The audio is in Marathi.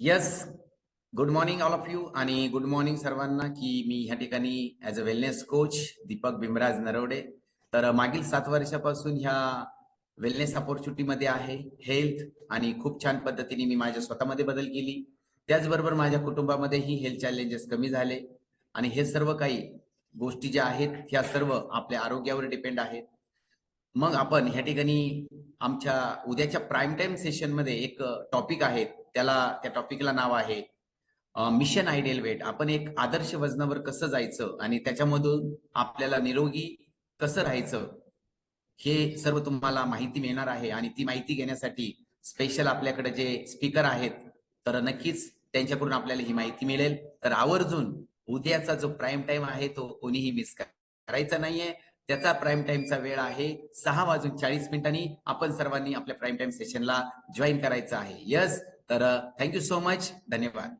Yes. Good morning all of you आणि गुड मॉर्निंग सर्वांना. की मी ह्या ठिकाणी as a wellness coach Deepak Bimraj Narwade. तर मागील 7 वर्षापासून ह्या वेलनेस अपॉर्च्युनिटीमध्ये आहे. हेल्थ आणि खूप छान पद्धतीने मी माझ्या स्वतःमध्ये बदल केली. त्याचबरोबर माझ्या कुटुंबामध्येही हेल्थ चॅलेंजेस कमी झाले आणि हे सर्व काही गोष्टी ज्या आहेत ह्या सर्व आपल्या आरोग्यावर डिपेंड आहेत. मग आपण ह्या ठिकाणी आमच्या उद्याच्या प्राईम टाइम सेशन मध्ये एक टॉपिक आहे. त्या टॉपिकला नाव आहे मिशन आयडियल वेट. आपण एक आदर्श वजनावर कसं जायचं आणि त्याच्यामधून आपल्याला निरोगी कसं राहायचं हे सर्व तुम्हाला माहिती मिळणार आहे. आणि ती माहिती घेण्यासाठी स्पेशल आपल्याकडे जे स्पीकर आहेत तर नक्कीच त्यांच्याकडून आपल्याला ही माहिती मिळेल. तर आवर्जून उद्याचा जो प्राईम टाइम आहे तो कोणीही मिस करायचा नाहीये. त्याचा प्राईम टाइमचा वेळ आहे 6:40 आपण सर्वांनी आपल्या प्राईम टाइम सेशनला जॉईन करायचं आहे. यस. तर थँक्यू सो मच. धन्यवाद.